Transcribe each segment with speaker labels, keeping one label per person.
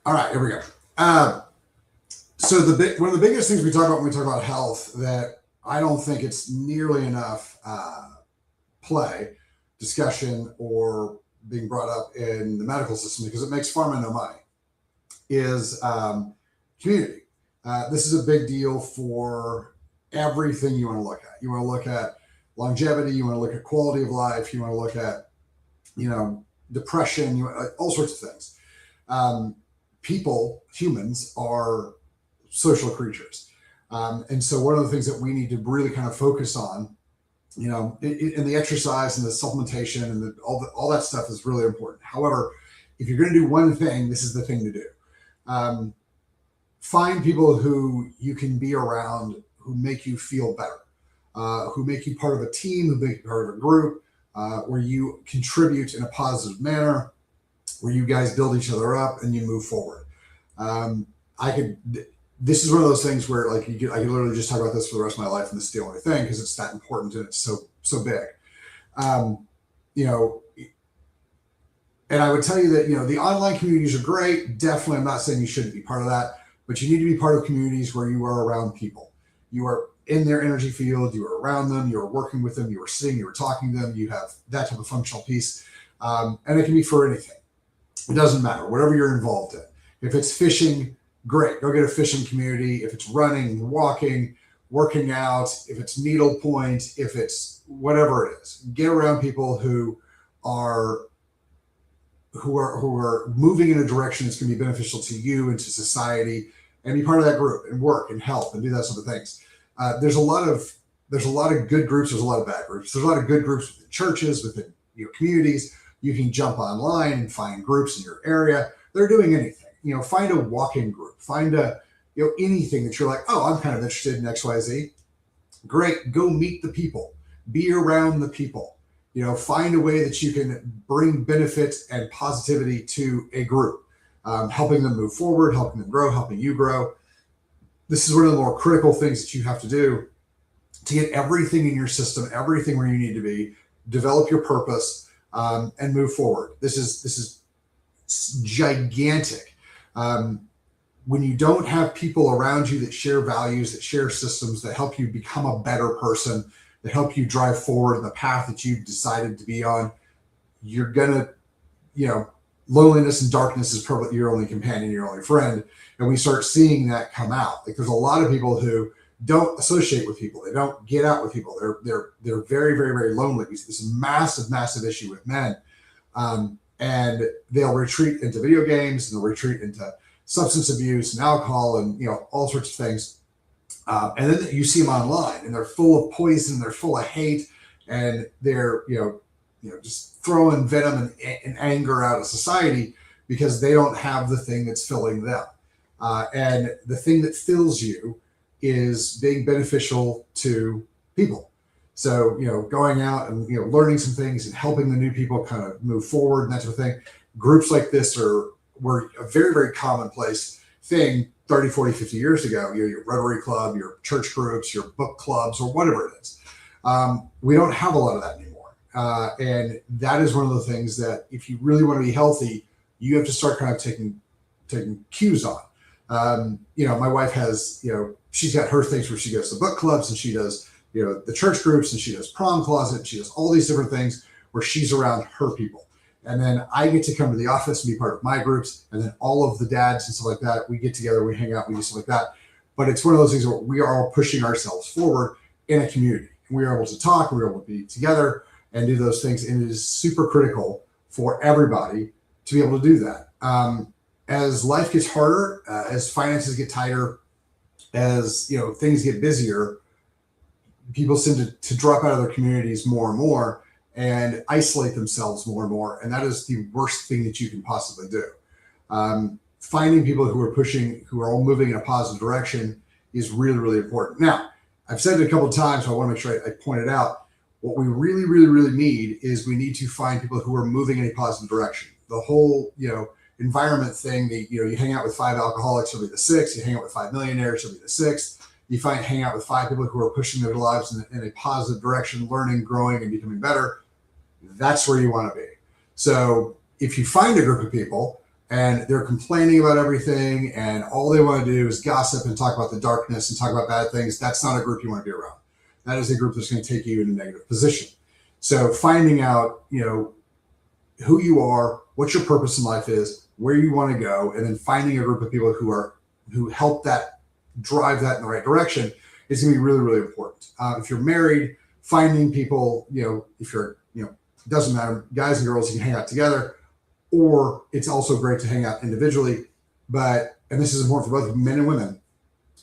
Speaker 1: All right, here we go. So one of the biggest things we talk about when we talk about health that I don't think it's nearly enough play, discussion, or being brought up in the medical system because it makes pharma no money is community. This is a big deal for everything you want to look at. You want to look at longevity. You want to look at quality of life. You want to look at, depression. All sorts of things. People, humans, are social creatures. And so one of the things that we need to really kind of focus on, in the exercise and the supplementation and all that stuff is really important. However, if you're going to do one thing, this is the thing to do. Find people who you can be around, who make you feel better, who make you part of a team, who make you part of a group, where you contribute in a positive manner, where you guys build each other up and you move forward. This is one of those things where I could literally just talk about this for the rest of my life, and this is the only thing because it's that important and it's so big. And I would tell you that, the online communities are great. Definitely, I'm not saying you shouldn't be part of that, but you need to be part of communities where you are around people. You are in their energy field, you are around them, you are working with them, you are sitting, you are talking to them, you have that type of functional piece. And it can be for anything. It doesn't matter, whatever you're involved in. If it's fishing, great, go get a fishing community. If it's running, walking, working out, if it's needlepoint, if it's whatever it is, get around people who are moving in a direction that's going to be beneficial to you and to society, and be part of that group and work and help and do that sort of things. There's a lot of good groups. There's a lot of bad groups. There's a lot of good groups within churches, within communities. You can jump online and find groups in your area. They're doing anything. Find a walking group. Find anything that you're like, oh, I'm kind of interested in XYZ. Great. Go meet the people. Be around the people. Find a way that you can bring benefit and positivity to a group, helping them move forward, helping them grow, helping you grow. This is one of the more critical things that you have to do to get everything in your system, everything where you need to be, develop your purpose, and move forward. This is gigantic. When you don't have people around you that share values, that share systems, that help you become a better person, that help you drive forward in the path that you've decided to be on, you're gonna, loneliness and darkness is probably your only companion, your only friend. And we start seeing that come out. Like, there's a lot of people who don't associate with people. They don't get out with people. They're very, very, very lonely. This is a massive, massive issue with men. And they'll retreat into video games, and they'll retreat into substance abuse and alcohol and, all sorts of things. And then you see them online, and they're full of poison, they're full of hate, and they're, just throwing venom and anger out of society because they don't have the thing that's filling them. And the thing that fills you is being beneficial to people. So, going out and, learning some things and helping the new people kind of move forward and that sort of thing. Groups like this were a very, very commonplace thing 30, 40, 50 years ago. Your Rotary Club, your church groups, your book clubs, or whatever it is. We don't have a lot of that anymore. And that is one of the things that if you really want to be healthy, you have to start kind of taking cues on. My wife has, she's got her things where she goes to book clubs, and she does, the church groups, and she does prom closet, and she does all these different things where she's around her people. And then I get to come to the office and be part of my groups. And then all of the dads and stuff like that, we get together, we hang out, we do stuff like that. But it's one of those things where we are all pushing ourselves forward in a community. And we are able to talk, we're able to be together and do those things. And it is super critical for everybody to be able to do that. As life gets harder, as finances get tighter, as things get busier, people seem to drop out of their communities more and more and isolate themselves more and more. And that is the worst thing that you can possibly do. Finding people who are all moving in a positive direction is really, really important. Now, I've said it a couple of times, so I want to make sure I point it out. What we really, really, really need is we need to find people who are moving in a positive direction. The whole, environment thing, you hang out with 5 alcoholics, you'll be the 6th. You hang out with 5 millionaires, you'll be the 6th. You hang out with 5 people who are pushing their lives in a positive direction, learning, growing, and becoming better. That's where you want to be. So if you find a group of people, and they're complaining about everything, and all they want to do is gossip and talk about the darkness and talk about bad things, that's not a group you want to be around. That is a group that's going to take you in a negative position. So finding out, who you are, what your purpose in life is, where you want to go, and then finding a group of people who help that drive that in the right direction is going to be really, really important. If you're married, finding people, if you're, it doesn't matter, guys and girls, you can hang out together, or it's also great to hang out individually. And this is important for both men and women,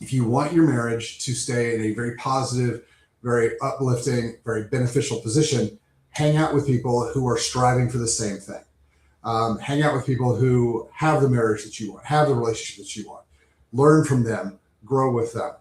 Speaker 1: if you want your marriage to stay in a very positive, very uplifting, very beneficial position, hang out with people who are striving for the same thing. Hang out with people who have the marriage that you want, have the relationship that you want. Learn from them, grow with them.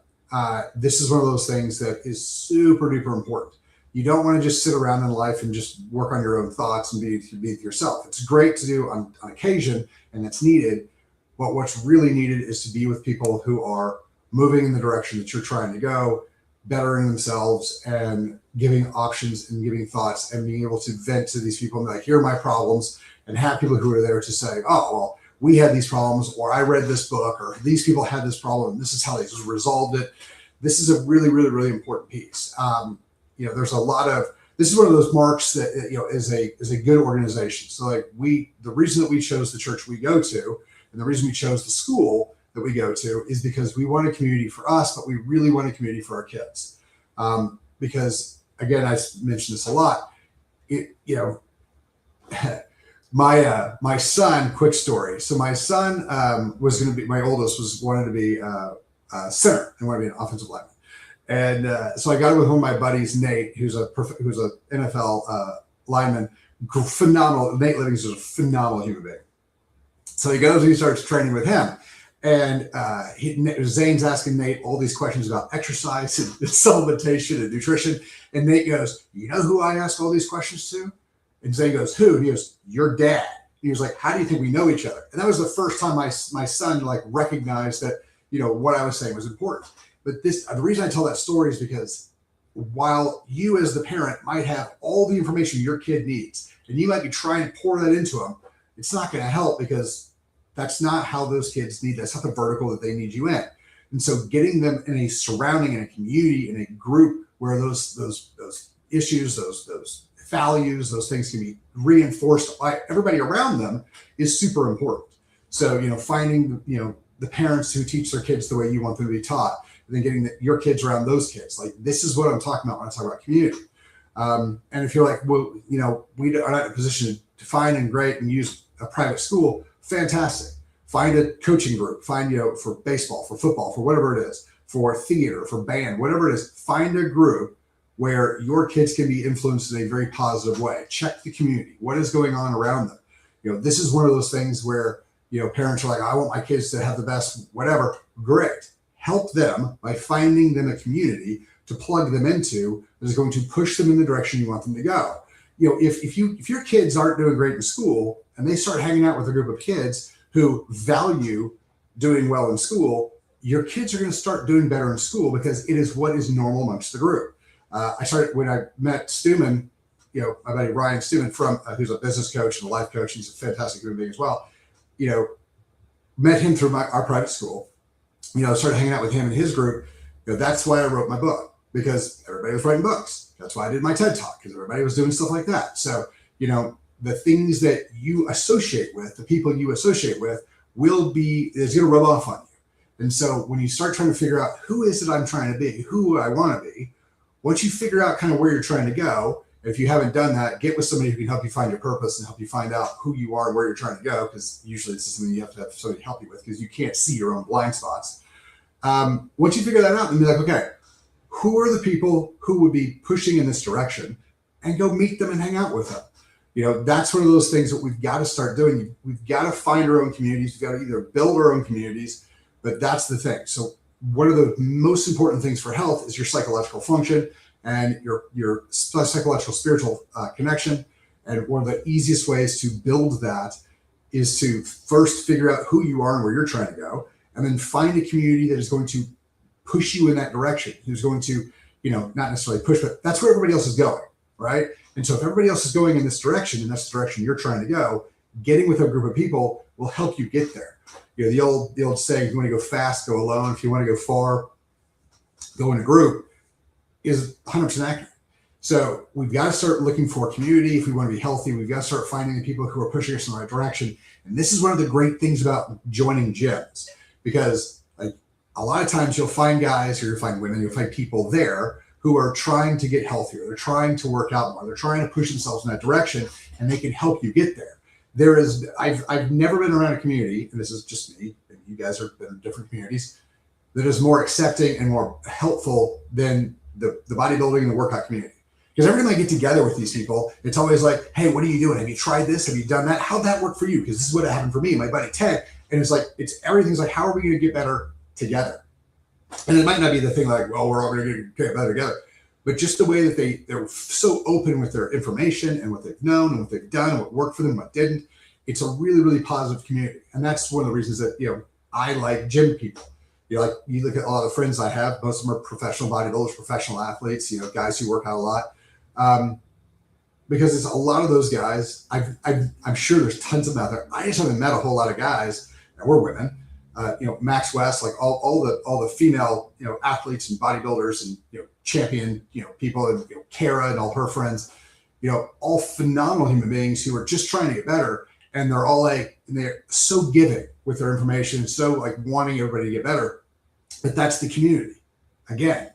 Speaker 1: This is one of those things that is super duper important. You don't want to just sit around in life and just work on your own thoughts and be yourself. It's great to do on occasion, and it's needed. But what's really needed is to be with people who are moving in the direction that you're trying to go, bettering themselves and giving options and giving thoughts and being able to vent to these people and be like, here are my problems, and have people who are there to say, oh, well, we had these problems, or I read this book, or these people had this problem, and this is how they resolved it. This is a really, really, really important piece. There's a lot of, this is one of those marks that, is a good organization. So the reason that we chose the church we go to, and the reason we chose the school that we go to, is because we want a community for us, but we really want a community for our kids. Because again, I mentioned this a lot, my son, quick story. So my son my oldest wanted to be a center and wanted to be an offensive lineman. And so I got with one of my buddies, Nate, who's a NFL lineman, phenomenal. Nate Livingston is a phenomenal human being. So he goes and he starts training with him. And Zane's asking Nate all these questions about exercise and supplementation and nutrition. And Nate goes, you know who I ask all these questions to? And Zane goes, who? And he goes, your dad. He was like, how do you think we know each other? And that was the first time my son recognized that, what I was saying was important. But the reason I tell that story is because while you as the parent might have all the information your kid needs, and you might be trying to pour that into them, it's not going to help, because that's not how those kids need. That's not the vertical that they need you in. And so getting them in a surrounding, in a community, in a group where those issues, those values, those things can be reinforced by everybody around them is super important. So, finding, the parents who teach their kids the way you want them to be taught, and then getting your kids around those kids. This is what I'm talking about when I talk about community. And if you're like, well, we are not in a position to find and grade and use a private school, fantastic. Find a coaching group, find, for baseball, for football, for whatever it is, for theater, for band, whatever it is, find a group where your kids can be influenced in a very positive way. Check the community. What is going on around them? This is one of those things where, parents are like, I want my kids to have the best, whatever. Great. Help them by finding them a community to plug them into that is going to push them in the direction you want them to go. If your kids aren't doing great in school and they start hanging out with a group of kids who value doing well in school, your kids are going to start doing better in school, because it is what is normal amongst the group. When I met Stuman, my buddy Ryan Stuman, who's a business coach and a life coach. He's a fantastic human being as well. Met him through our private school. Started hanging out with him and his group. That's why I wrote my book, because everybody was writing books. That's why I did my TED Talk, because everybody was doing stuff like that. So, the things that you associate with, the people you associate with, is going to rub off on you. And so when you start trying to figure out who is it I'm trying to be, who I want to be, once you figure out kind of where you're trying to go, if you haven't done that, get with somebody who can help you find your purpose and help you find out who you are and where you're trying to go, because usually it's something you have to have somebody help you with, because you can't see your own blind spots. Once you figure that out, then be like, okay, who are the people who would be pushing in this direction, and go meet them and hang out with them. That's one of those things that we've got to start doing. We've got to find our own communities. We've got to either build our own communities, but that's the thing. So one of the most important things for health is your psychological function and your psychological spiritual connection. And one of the easiest ways to build that is to first figure out who you are and where you're trying to go, and then find a community that is going to push you in that direction, who's going to, not necessarily push, but that's where everybody else is going, right? And so if everybody else is going in this direction, and that's the direction you're trying to go, getting with a group of people will help you get there. The old saying, if you want to go fast, go alone. If you want to go far, go in a group, is 100% accurate. So we've got to start looking for community. If we want to be healthy, we've got to start finding the people who are pushing us in the right direction. And this is one of the great things about joining gyms, because like a lot of times you'll find guys, or you'll find women, you'll find people there who are trying to get healthier. They're trying to work out more. They're trying to push themselves in that direction, and they can help you get there. I've never been around a community, and this is just me, and you guys have been in different communities, that is more accepting and more helpful than the bodybuilding and the workout community. Because every time I get together with these people, it's always like, hey, what are you doing? Have you tried this? Have you done that? How'd that work for you? Because this is what happened for me and my buddy Ted. And it's like, everything's like, how are we going to get better together? And it might not be the thing like, well, we're all going to get better together. But just the way that they're so open with their information and what they've known and what they've done, what worked for them, what didn't. It's a really, really positive community. And that's one of the reasons that, I like gym people. You look at a lot of friends I have, most of them are professional bodybuilders, professional athletes, guys who work out a lot. Because it's a lot of those guys. I'm sure there's tons of them out there. I just haven't met a whole lot of guys that were women. Max West, like all the female, athletes and bodybuilders and, champion, people, and Kara and all her friends, all phenomenal human beings who are just trying to get better. And they're all they're so giving with their information, so like wanting everybody to get better. But that's the community. Again,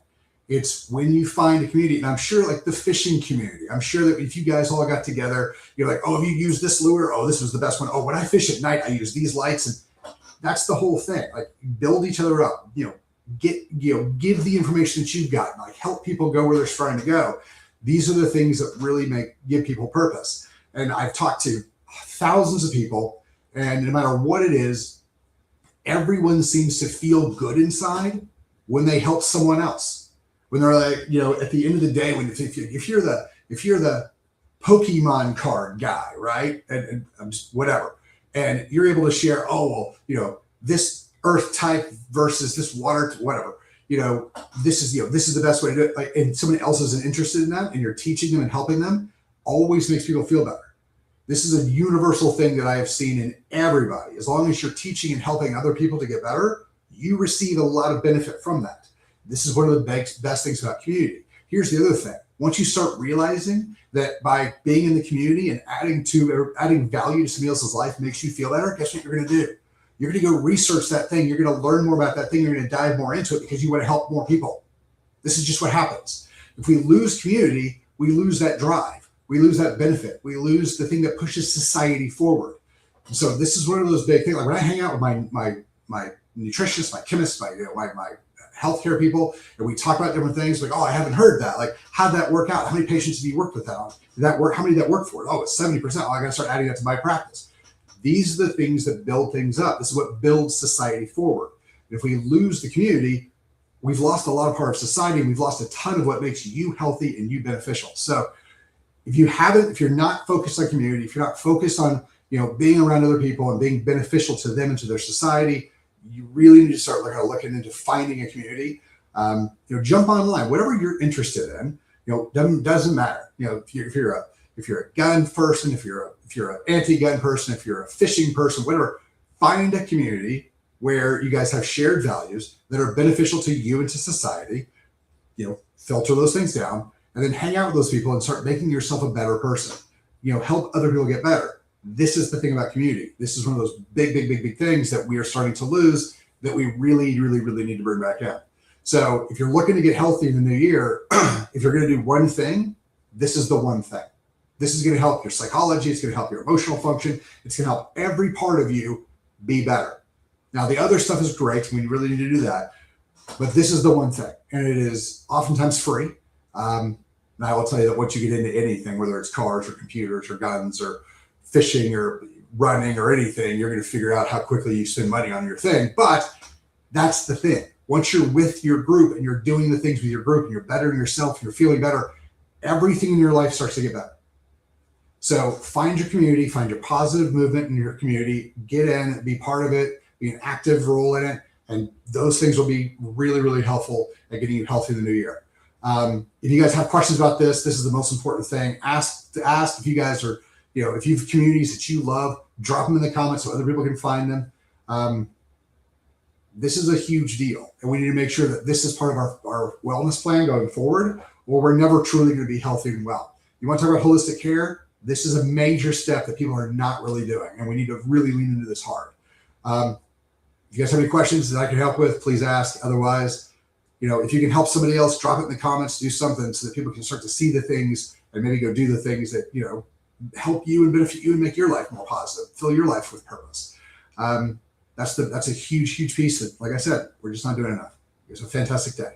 Speaker 1: it's when you find a community, and I'm sure like the fishing community, I'm sure that if you guys all got together, you're like, oh, have you used this lure? Oh, this was the best one. Oh, when I fish at night, I use these lights. And that's the whole thing. Like, build each other up, give the information that you've got, and like help people go where they're trying to go. These are the things that really give people purpose. And I've talked to thousands of people, and no matter what it is, everyone seems to feel good inside when they help someone else. When they're like, at the end of the day, if you're the Pokemon card guy, right? And I'm just whatever, and you're able to share, oh, well, this earth type versus this water, whatever, this is the best way to do it. Like, and someone else isn't interested in that, and you're teaching them and helping them, always makes people feel better. This is a universal thing that I have seen in everybody. As long as you're teaching and helping other people to get better, you receive a lot of benefit from that. This is one of the best things about community. Here's the other thing. Once you start realizing that by being in the community and adding value to somebody else's life makes you feel better, guess what you're going to do? You're going to go research that thing. You're going to learn more about that thing. You're going to dive more into it because you want to help more people. This is just what happens. If we lose community, we lose that drive. We lose that benefit. We lose the thing that pushes society forward. And so this is one of those big things. Like when I hang out with my nutritionist, my chemist, my healthcare people, and we talk about different things, like, oh, I haven't heard that. Like, how'd that work out? How many patients have you worked with that on? Did that work? How many did that work for? Oh, it's 70%. Oh, I got to start adding that to my practice. These are the things that build things up. This is what builds society forward. And if we lose the community, we've lost a lot of part of society, and we've lost a ton of what makes you healthy and you beneficial. So if you're not focused on community, if you're not focused on, being around other people and being beneficial to them and to their society, you really need to start looking into finding a community. Jump online, whatever you're interested in. Doesn't matter. If you're a gun person, if you're an anti-gun person, if you're a fishing person, whatever, find a community where you guys have shared values that are beneficial to you and to society. Filter those things down, and then hang out with those people and start making yourself a better person. Help other people get better. This is the thing about community. This is one of those big things that we are starting to lose, that we really, really, really need to bring back in. So if you're looking to get healthy in the new year, if you're going to do one thing, this is the one thing. This is going to help your psychology. It's going to help your emotional function. It's going to help every part of you be better. Now, the other stuff is great. We really need to do that. But this is the one thing. And it is oftentimes free. And I will tell you that once you get into anything, whether it's cars or computers or guns or fishing or running or anything, you're going to figure out how quickly you spend money on your thing. But that's the thing. Once you're with your group and you're doing the things with your group and you're bettering yourself, and you're feeling better, everything in your life starts to get better. So find your community, find your positive movement in your community, get in, be part of it, be an active role in it. And those things will be really, really helpful at getting you healthy in the new year. If you guys have questions about this, this is the most important thing. Ask if you guys are, if you have communities that you love, drop them in the comments so other people can find them. This is a huge deal, and we need to make sure that this is part of our wellness plan going forward, or we're never truly going to be healthy and well. You want to talk about holistic care? This is a major step that people are not really doing, and we need to really lean into this hard. If you guys have any questions that I can help with, please ask. Otherwise, if you can help somebody else, drop it in the comments, do something so that people can start to see the things and maybe go do the things that, help you and benefit you and make your life more positive, fill your life with purpose. That's a huge, huge piece that, like I said, we're just not doing enough. It's a fantastic day.